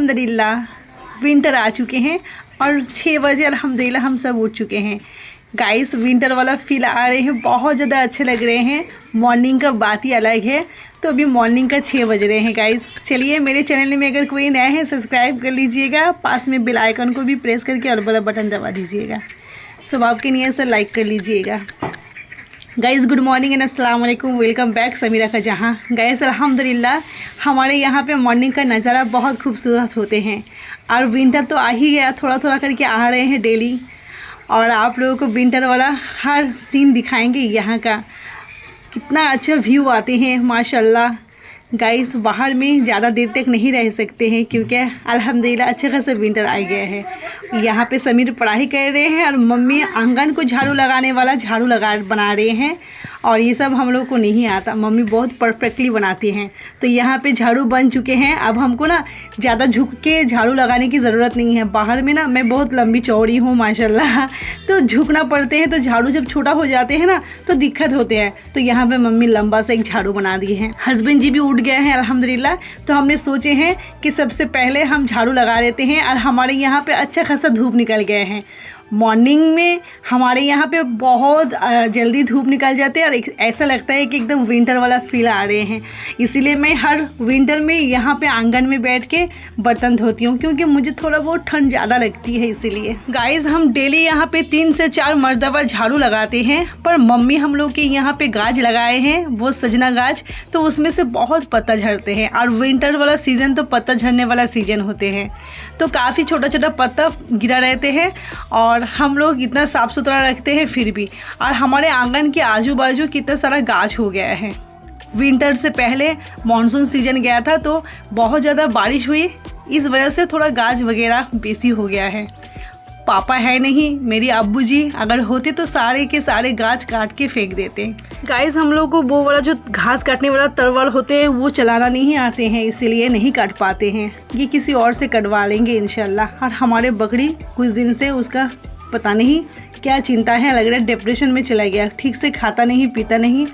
अल्हम्दुलिल्लाह विंटर आ चुके हैं और 6 बजे अल्हम्दुलिल्लाह हम सब उठ चुके हैं। गाइस विंटर वाला फील आ रहे हैं, बहुत ज़्यादा अच्छे लग रहे हैं। मॉर्निंग का बात ही अलग है। तो अभी मॉर्निंग का 6 बज रहे हैं गाइस। चलिए मेरे चैनल में अगर कोई नया है सब्सक्राइब कर लीजिएगा, पास में बेल आइकन को भी प्रेस करके और वाला बटन दबा दीजिएगा। स्वभाव के नियत से लाइक कर लीजिएगा। गाइस गुड मॉर्निंग एंड अस्सलाम वालेकुम, वेलकम बैक समीरा का जहां। गाइस अल्हम्दुलिल्लाह हमारे यहाँ पे मॉर्निंग का नज़ारा बहुत खूबसूरत होते हैं और विंटर तो आ ही गया, थोड़ा थोड़ा करके आ रहे हैं डेली। और आप लोगों को विंटर वाला हर सीन दिखाएंगे। यहाँ का कितना अच्छा व्यू आते हैं माशाल्लाह। गाइस बाहर में ज़्यादा देर तक नहीं रह सकते हैं क्योंकि अल्हम्दुलिल्लाह अच्छा खासा विंटर आ गया है। यहाँ पे समीर पढ़ाई कर रहे हैं और मम्मी आंगन को झाड़ू लगाने वाला झाड़ू बना रहे हैं। और ये सब हम लोग को नहीं आता, मम्मी बहुत परफेक्टली बनाती हैं। तो यहाँ पे झाड़ू बन चुके हैं। अब हमको ना ज़्यादा झुक के झाड़ू लगाने की ज़रूरत नहीं है। बाहर में ना मैं बहुत लंबी चौड़ी हूँ माशाल्लाह, तो झुकना पड़ते हैं। तो झाड़ू जब छोटा हो जाते हैं ना तो दिक्कत होते हैं। तो यहाँ पे मम्मी लंबा सा एक झाड़ू बना दिए हैं। हस्बैंड जी भी उठ गए हैं अल्हम्दुलिल्लाह। तो हमने सोचे हैं कि सबसे पहले हम झाड़ू लगा देते हैं। और हमारे यहाँ पे अच्छा खासा धूप निकल गए हैं। मॉर्निंग में हमारे यहाँ पे बहुत जल्दी धूप निकल जाते हैं और ऐसा लगता है कि एकदम विंटर वाला फील आ रहे हैं। इसीलिए मैं हर विंटर में यहाँ पे आंगन में बैठ के बर्तन धोती हूँ क्योंकि मुझे थोड़ा बहुत ठंड ज़्यादा लगती है। इसीलिए गाइस हम डेली यहाँ पे 3 से 4 मरतबा झाड़ू लगाते हैं। पर मम्मी हम लोग के यहाँ पे गाज लगाए हैं, वो सजना गाज, तो उसमें से बहुत पत्ता झड़ते हैं। और विंटर वाला सीज़न तो पत्ता झड़ने वाला सीज़न होते हैं, तो काफ़ी छोटा छोटा पत्ता गिरा रहते हैं। और हम लोग इतना साफ़ सुथरा रखते हैं फिर भी। और हमारे आंगन के आजू बाजू कितना सारा गाछ हो गया है। विंटर से पहले मानसून सीजन गया था तो बहुत ज़्यादा बारिश हुई, इस वजह से थोड़ा गाछ वगैरह बेसी हो गया है। पापा है नहीं, मेरी अब्बू जी अगर होते तो सारे के सारे गाछ काट के फेंक देते। गाइस हम लोग को वो वाला जो घास काटने वाला तरवाल होते हैं वो चलाना नहीं आते हैं, इसीलिए नहीं काट पाते हैं। ये किसी और से कटवा लेंगे इंशाल्लाह। और हमारे बकरी कुछ दिन से उसका पता नहीं क्या चिंता है, लग रहा है डिप्रेशन में चला गया। ठीक से खाता नहीं पीता नहीं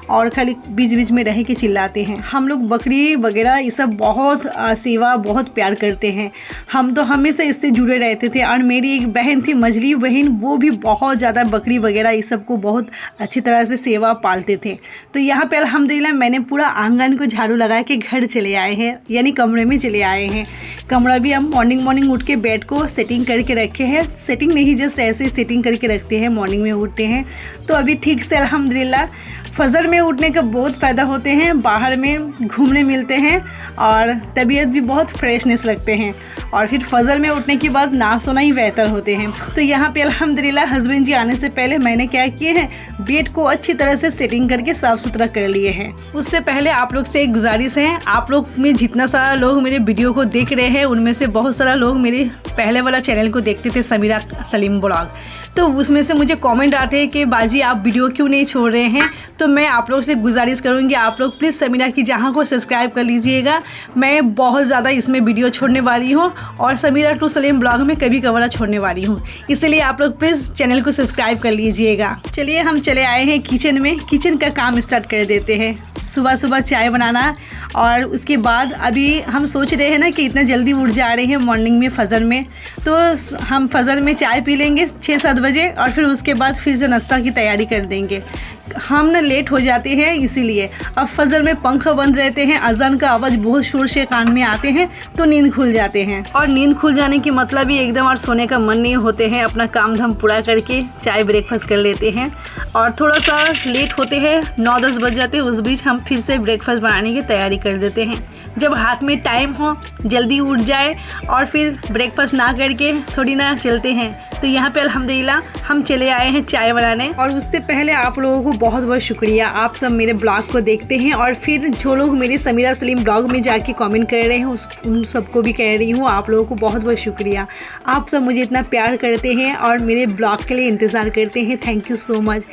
और खाली बीच बीच में रह के चिल्लाते हैं। हम लोग बकरी वगैरह ये सब बहुत सेवा बहुत प्यार करते हैं। हम तो हमेशा इससे जुड़े रहते थे। और मेरी एक बहन थी मजली बहन, वो भी बहुत ज़्यादा बकरी वगैरह ये सब को बहुत अच्छी तरह से सेवा पालते थे। तो यहाँ पे अल्हम्दुलिल्लाह मैंने पूरा आंगन को झाड़ू लगा के घर चले आए हैं, यानी कमरे में चले आए हैं। कमरा भी हम मॉर्निंग उठ के बेड को सेटिंग करके रखे हैं। सेटिंग नहीं, जस्ट ऐसे सेटिंग करके रखते हैं, मॉर्निंग में उठते हैं तो अभी ठीक से अल्हम्दुलिल्लाह। फजर में उठने का बहुत फ़ायदा होते हैं, बाहर में घूमने मिलते हैं और तबीयत भी बहुत फ्रेशनेस लगते हैं। और फिर फजर में उठने के बाद ना सोना ही बेहतर होते हैं। तो यहाँ पे अल्हम्दुलिल्लाह हस्बैंड जी आने से पहले मैंने क्या किए हैं, बेड को अच्छी तरह से सेटिंग करके साफ़ सुथरा कर लिए हैं। उससे पहले आप लोग से एक गुजारिश है, आप लोग में जितना सारा लोग मेरे वीडियो को देख रहे हैं उनमें से बहुत सारा लोग मेरे पहले वाला चैनल को देखते थे, समीरा सलीम ब्लॉग। तो उसमें से मुझे कमेंट आते हैं कि बाजी आप वीडियो क्यों नहीं छोड़ रहे हैं। तो मैं आप लोग से गुजारिश करूंगी, आप लोग प्लीज़ समीरा की जहां को सब्सक्राइब कर लीजिएगा। मैं बहुत ज़्यादा इसमें वीडियो छोड़ने वाली हूं और समीरा टू सलीम ब्लॉग में कभी कभार छोड़ने वाली हूं, इसलिए आप लोग प्लीज़ चैनल को सब्सक्राइब कर लीजिएगा। चलिए हम चले आए हैं किचन में, किचन का काम स्टार्ट कर देते हैं। सुबह सुबह चाय बनाना और उसके बाद अभी हम सोच रहे हैं ना कि इतना जल्दी उठ जा रहे हैं मॉर्निंग में फजर में, तो हम फजर में चाय पी लेंगे 6-7 बजे और फिर उसके बाद फिर से नाश्ता की तैयारी कर देंगे। हम ना लेट हो जाते हैं इसीलिए। अब फजर में पंखा बंद रहते हैं, अजान का आवाज़ बहुत शोर से कान में आते हैं तो नींद खुल जाते हैं। और नींद खुल जाने की मतलब ही एकदम और सोने का मन नहीं होते हैं। अपना काम धाम पूरा करके चाय ब्रेकफास्ट कर लेते हैं और थोड़ा सा लेट होते हैं, 9-10 बज जाते हैं। उस बीच हम फिर से ब्रेकफास्ट बनाने की तैयारी कर देते हैं। जब हाथ में टाइम हो जल्दी उठ जाए और फिर ब्रेकफास्ट ना करके थोड़ी ना चलते हैं। तो यहाँ पे अल्हम्दुलिल्लाह हम चले आए हैं चाय बनाने। और उससे पहले आप लोगों को बहुत बहुत शुक्रिया, आप सब मेरे ब्लॉग को देखते हैं और फिर जो लोग मेरे समीरा सलीम ब्लॉग में जाके कमेंट कर रहे हैं उन सबको भी कह रही हूँ, आप लोगों को बहुत बहुत शुक्रिया। आप सब मुझे इतना प्यार करते हैं और मेरे ब्लॉग के लिए इंतज़ार करते हैं। Thank you so much.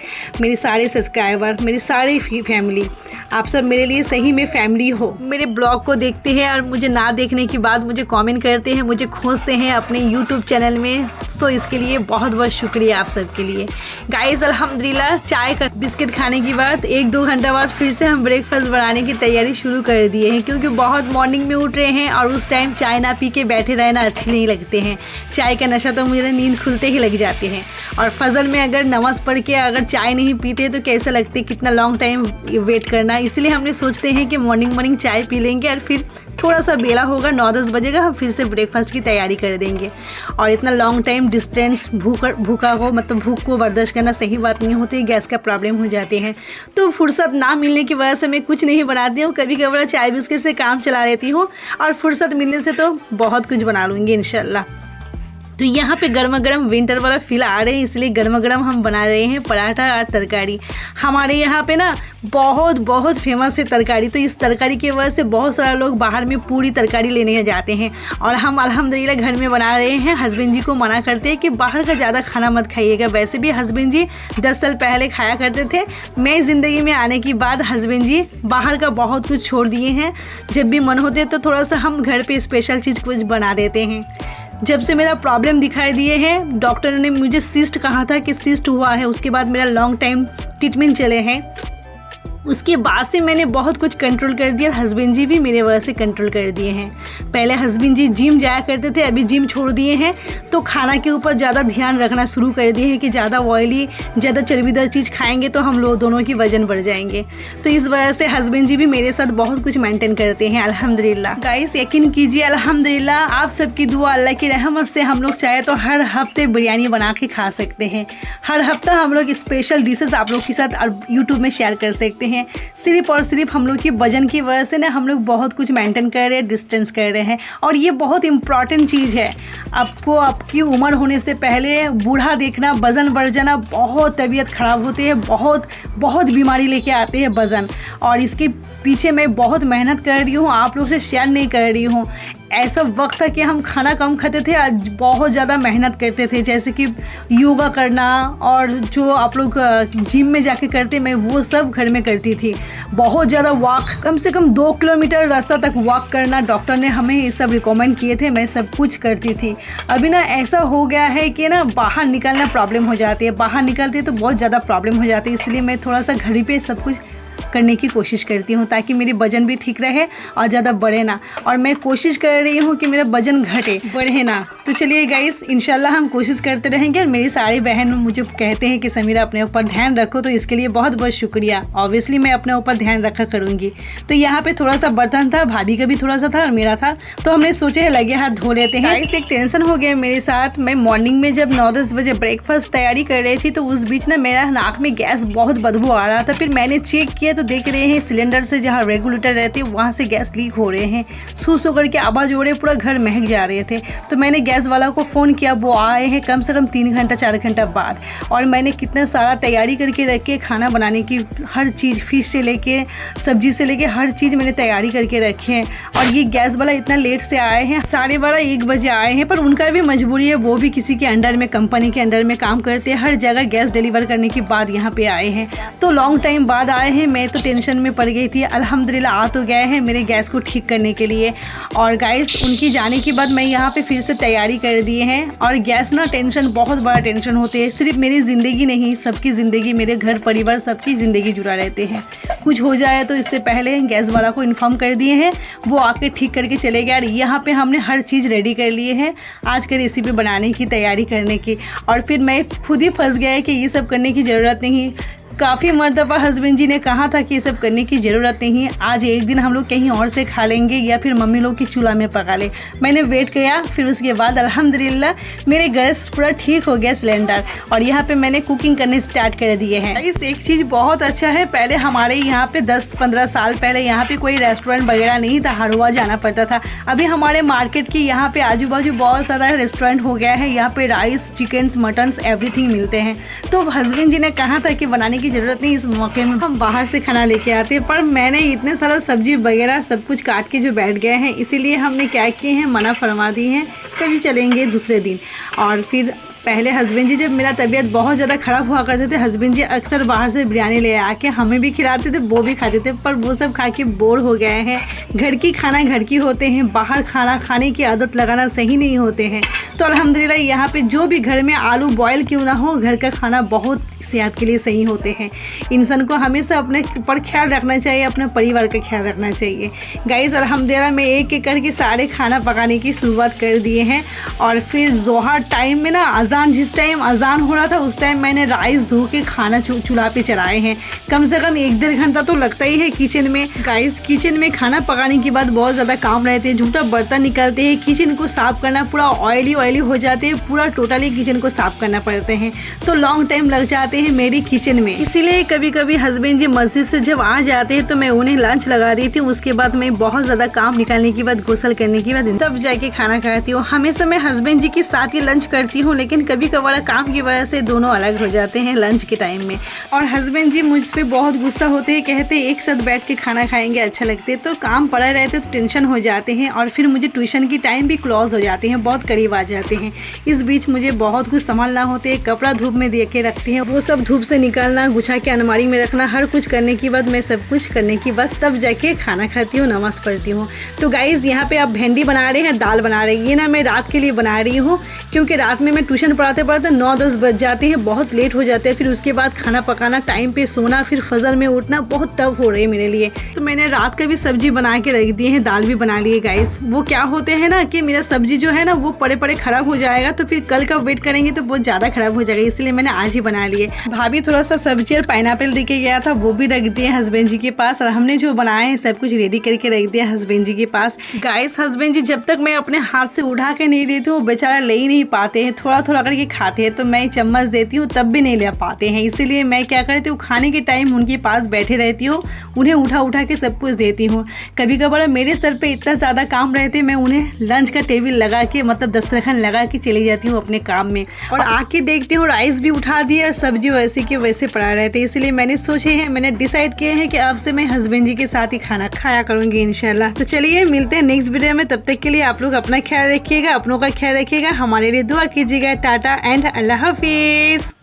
मेरे सारे सब्सक्राइबर, मेरी सारी फैमिली, आप सब मेरे लिए सही में फैमिली हो। मेरे ब्लॉग को को देखते हैं और मुझे ना देखने के बाद मुझे कमेंट करते हैं, मुझे खोजते हैं अपने यूट्यूब चैनल में। सो इसके लिए बहुत बहुत शुक्रिया आप सबके लिए। गाइस अल्हम्दुलिल्लाह चाय का बिस्किट खाने के बाद 1-2 घंटा बाद फिर से हम ब्रेकफास्ट बनाने की तैयारी शुरू कर दिए हैं, क्योंकि बहुत मॉर्निंग में उठ रहे हैं और उस टाइम चाय ना पी के बैठे रहना अच्छे नहीं लगते हैं। चाय का नशा तो मुझे नींद खुलते ही लग जाते हैं, और फजर में अगर नमाज़ पढ़ के अगर चाय नहीं पीते तो कैसे लगते, कितना लॉन्ग टाइम वेट करना। इसलिए हमने सोचते हैं कि मॉर्निंग चाय पी लेंगे और फिर थोड़ा सा बेला होगा 9-10 बजेगा, हम फिर से ब्रेकफास्ट की तैयारी कर देंगे। और इतना लॉन्ग टाइम डिस्टेंस भूखा को मतलब भूख को बर्दाश्त करना सही बात नहीं होती, गैस का प्रॉब्लम हो जाते हैं। तो फुर्सत ना मिलने की वजह से मैं कुछ नहीं बनाती हूँ, कभी कभार चाय बिस्किट से काम चला लेती हूँ, और फुर्सत मिलने से तो बहुत कुछ बना लूँगी इंशाल्लाह। तो यहाँ पे गर्मा गर्म विंटर वाला फील आ रहे हैं, इसलिए गर्मा गर्म हम बना रहे हैं पराठा और तरकारी। हमारे यहाँ पे ना बहुत फेमस है तरकारी, तो इस तरकारी की वजह से बहुत सारे लोग बाहर में पूरी तरकारी लेने जाते हैं, और हम अल्हम्दुलिल्लाह घर में बना रहे हैं। हस्बैंड जी को मना करते हैं कि बाहर का ज़्यादा खाना मत खाइएगा। वैसे भी हस्बैंड जी 10 साल पहले खाया करते थे, मैं ज़िंदगी में आने के बाद हस्बैंड जी बाहर का बहुत कुछ छोड़ दिए हैं। जब भी मन होते तो थोड़ा सा हम घर पर स्पेशल चीज़ कुछ बना देते हैं। जब से मेरा प्रॉब्लम दिखाई दिए हैं, डॉक्टर ने मुझे सिस्ट कहा था कि सिस्ट हुआ है, उसके बाद मेरा लॉन्ग टाइम ट्रीटमेंट चले हैं। उसके बाद से मैंने बहुत कुछ कंट्रोल कर दिया, हस्बैंड जी भी मेरे वजह से कंट्रोल कर दिए हैं। पहले हस्बैंड जी जिम जाया करते थे, अभी जिम छोड़ दिए हैं, तो खाना के ऊपर ज़्यादा ध्यान रखना शुरू कर दिए हैं कि ज़्यादा ऑयली ज़्यादा चर्बीदार चीज़ खाएंगे तो हम लोग दोनों की वजन बढ़ जाएंगे। तो इस वजह से हस्बैंड जी भी मेरे साथ बहुत कुछ मेंटेन करते हैं अल्हम्दुलिल्लाह। गाइस यकीन कीजिए अल्हम्दुलिल्लाह आप सबकी दुआ अल्लाह की रहमत से हम लोग चाहे तो हर हफ्ते बिरयानी बना के खा सकते हैं। हर हफ्ता हम लोग स्पेशल डिशेस आप लोग के साथ यूट्यूब में शेयर कर सकते हैं। सिर्फ और सिर्फ हम लोग की वजन की वजह से ना हम लोग बहुत कुछ मेंटेन कर रहे हैं, डिस्टेंस कर रहे हैं, और ये बहुत इंपॉर्टेंट चीज़ है। आपको आपकी उम्र होने से पहले बूढ़ा देखना, वज़न बढ़ जाना, बहुत तबीयत ख़राब होती है, बहुत बीमारी लेके आते हैं वज़न, और इसके पीछे मैं बहुत मेहनत कर रही हूँ, आप लोग से शेयर नहीं कर रही हूँ। ऐसा वक्त था कि हम खाना कम खाते थे, आज बहुत ज़्यादा मेहनत करते थे, जैसे कि योगा करना और जो आप लोग जिम में जाके करते, मैं वो सब घर में करती थी। बहुत ज़्यादा वॉक, कम से कम 2 किलोमीटर रास्ता तक वॉक करना, डॉक्टर ने हमें ये सब रिकमेंड किए थे, मैं सब कुछ करती थी। अभी ना ऐसा हो गया है कि ना बाहर निकलना प्रॉब्लम हो जाती है, बाहर निकलते तो बहुत ज़्यादा प्रॉब्लम हो जाती है, इसलिए मैं थोड़ा सा घर पे सब कुछ करने की कोशिश करती हूँ ताकि मेरी वजन भी ठीक रहे और ज़्यादा बढ़े ना। और मैं कोशिश कर रही हूँ कि मेरा वजन घटे, बढ़े ना। तो चलिए गाइस इंशाल्लाह हम कोशिश करते रहेंगे। और मेरी सारी बहन मुझे कहते हैं कि समीरा अपने ऊपर ध्यान रखो, तो इसके लिए बहुत बहुत शुक्रिया। ऑब्वियसली मैं अपने ऊपर ध्यान रखा करूँगी। तो यहाँ पे थोड़ा सा बर्तन था, भाभी का भी थोड़ा सा था और मेरा था, तो हमने सोचे लगे हाथ धो लेते हैं। गाइस एक टेंशन हो गया मेरे साथ। मैं मॉर्निंग में जब 9-10 बजे ब्रेकफास्ट तैयारी कर रही थी, तो उस बीच ना मेरा नाक में गैस बहुत बदबू आ रहा था। फिर मैंने चेक किया तो देख रहे हैं सिलेंडर से जहाँ रेगुलेटर रहते हैं वहाँ से गैस लीक हो रहे हैं, सू करके आवाज़ हो रहे, पूरा घर महक जा रहे थे। तो मैंने गैस वाला को फ़ोन किया, वो आए हैं कम से कम 3 घंटा 4 घंटा बाद। और मैंने कितना सारा तैयारी करके रखे, खाना बनाने की हर चीज़, फिश से लेके सब्जी से लेके हर चीज़ मैंने तैयारी करके रखे हैं। और ये गैस वाला इतना लेट से आए हैं, 12:30-1 बजे आए हैं, पर उनका भी मजबूरी है, वो भी किसी के अंडर में, कंपनी के अंडर में काम करते हैं, हर जगह गैस डिलीवर करने के बाद यहाँ पे आए हैं। तो लॉन्ग टाइम बाद आए हैं, मैं तो टेंशन में पड़ गई थी। अल्हम्दुलिल्लाह आ तो गए हैं मेरे गैस को ठीक करने के लिए। और गाइस उनकी जाने के बाद मैं यहाँ पे फिर से तैयारी कर दिए हैं। और गैस ना टेंशन, बहुत बड़ा टेंशन होते हैं, सिर्फ मेरी ज़िंदगी नहीं, सबकी ज़िंदगी, मेरे घर परिवार सबकी ज़िंदगी जुड़ा रहते हैं। कुछ हो जाए तो इससे पहले गैस वाला को इन्फॉर्म कर दिए हैं, वो आके ठीक करके चले गए। और यहाँ पे हमने हर चीज़ रेडी कर लिए हैं आज के रेसिपी बनाने की, तैयारी करने की। और फिर मैं खुद ही फंस गया कि ये सब करने की ज़रूरत नहीं। काफ़ी मरतबा हस्बैंड जी ने कहा था कि ये सब करने की ज़रूरत नहीं, आज एक दिन हम लोग कहीं और से खा लेंगे या फिर मम्मी लोग की चूल्हा में पका ले। मैंने वेट किया, फिर उसके बाद अल्हम्दुलिल्लाह मेरे गैस पूरा ठीक हो गया सिलेंडर, और यहाँ पे मैंने कुकिंग करने स्टार्ट कर दिए हैं। इस एक चीज़ बहुत अच्छा है, पहले हमारे यहाँ पे 10-15 साल पहले यहाँ पे कोई रेस्टोरेंट वगैरह नहीं था, हर रोज़ जाना पड़ता था। अभी हमारे मार्केट की यहाँ पे आजू बाजू बहुत सारा रेस्टोरेंट हो गया है, यहाँ पे राइस, चिकन्स, मटन्स एवरीथिंग मिलते हैं। तो हस्बैंड जी ने कहा था कि बनाने की ज़रूरत नहीं, इस मौके में हम बाहर से खाना लेके आते हैं, पर मैंने इतने सारा सब्जी वगैरह सब कुछ काट के जो बैठ गए हैं, इसीलिए हमने क्या किए हैं, मना फरमा दी हैं, कभी चलेंगे दूसरे दिन। और फिर पहले हस्बैंड जी जब मेरा तबीयत बहुत ज़्यादा ख़राब हुआ करते थे, हस्बैंड जी अक्सर बाहर से बिरयानी ले आके हमें भी खिलाते थे, वो भी खाते थे, पर वो सब खा के बोर हो गए हैं। घर की खाना घर की होते हैं, बाहर खाना खाने की आदत लगाना सही नहीं होते हैं। तो अल्हम्दुलिल्लाह यहाँ पे जो भी घर में आलू बॉयल क्यों ना हो, घर का खाना बहुत सेहत के लिए सही होते हैं। इंसान को हमेशा अपने पर ख्याल रखना चाहिए, अपने परिवार का ख्याल रखना चाहिए। गाइस अल्हम्दुलिल्लाह मैं एक एक करके सारे खाना पकाने की शुरुआत कर दिए हैं। और फिर ज़ोहर टाइम में ना जिस टाइम अजान हो रहा था उस टाइम मैंने राइस धो के खाना चूल्हा पे चढ़ाए हैं। कम से कम 1-1.5 घंटा तो लगता ही है किचन में। गाइस किचन में खाना पकाने के बाद बहुत ज़्यादा काम रहते हैं, झूठा बर्तन निकलते हैं, किचन को साफ़ करना पूरा ऑयली हो जाते हैं, पूरा टोटली किचन को साफ़ करना पड़ते हैं, तो लॉन्ग टाइम लग जाते हैं मेरी किचन में। इसीलिए कभी कभी हस्बैंड जी मस्जिद से जब आ जाते हैं तो मैं उन्हें लंच लगा देती हूँ। उसके बाद मैं बहुत ज़्यादा काम निकालने के बाद, गुसल करने के बाद तब जाके खाना खाती हूँ। हमेशा मैं हस्बैंड जी के साथ ही लंच करती हूँ, लेकिन कभी कभार काम की वजह से दोनों अलग हो जाते हैं लंच के टाइम में। और हस्बैंड जी मुझ पर बहुत गुस्सा होते हैं, कहते हैं एक साथ बैठ के खाना खाएंगे अच्छा लगते, तो काम पड़ा रहते तो टेंशन हो जाते हैं। और फिर मुझे ट्यूशन की टाइम भी क्लोज हो जाते हैं, बहुत करीब आ जाते हैं। इस बीच मुझे बहुत कुछ संभालना होते हैं, कपड़ा धूप में दे के रखते हैं, वो सब धूप से निकालना, गुछा के अलमारी में रखना, हर कुछ करने के बाद, मैं सब कुछ करने के बाद तब जाके खाना खाती हूँ, नमाज़ पढ़ती हूँ। तो गाइज़ यहाँ पे आप भिंडी बना रहे हैं, दाल बना रहे हैं, ये ना मैं रात के लिए बना रही हूँ, क्योंकि रात में मैं ट्यूशन पढ़ाते 9-10 बज जाते हैं, बहुत लेट हो जाते हैं। फिर उसके बाद खाना पकाना, टाइम पे सोना, फिर फजर में उठना बहुत टफ हो रही है मेरे लिए। तो मैंने रात का भी सब्जी बना के रख दिए हैं, दाल भी बना लिए गाइस। वो क्या होते हैं ना कि मेरा सब्जी जो है ना वो पड़े खराब हो जाएगा, तो फिर कल का वेट करेंगे तो बहुत ज़्यादा खराब हो जाएगा, इसलिए मैंने आज ही बना लिए। भाभी थोड़ा सा सब्जी और पाइनएप्पल दे के गया था, वो भी रख दिए हस्बैंड जी के पास, और हमने जो बनाए हैं सब कुछ रेडी करके रख दिया हस्बैंड जी के पास। गाइस हस्बैंड जी जब तक मैं अपने हाथ से उठा के नहीं देती हूँ, बेचारा ले ही नहीं पाते हैं, थोड़ा करके खाते हैं, तो मैं चम्मच देती हूँ तब भी नहीं ले पाते हैं। इसीलिए मैं क्या करती हूँ, खाने के टाइम उनके पास बैठे रहती हूँ, उन्हें उठा के सब कुछ देती हूँ। कभी कभार मेरे सर पे इतना ज़्यादा काम रहते, मैं उन्हें लंच का टेबल लगा के, मतलब दस्तरखान लगा के चली जाती हूँ अपने काम में। और आके देखती हूँ राइस भी उठा दिए और सब्जी वैसे के वैसे पड़ा रहते, इसलिए मैंने डिसाइड किए हैं कि अब से मैं हस्बैंड जी के साथ ही खाना खाया करूँगी इंशाल्लाह। तो चलिए मिलते हैं नेक्स्ट वीडियो में, तब तक के लिए आप लोग अपना ख्याल रखिएगा, अपनों का ख्याल रखिएगा, हमारे लिए दुआ कीजिएगा। टाटा एंड अल्लाह हाफिज़।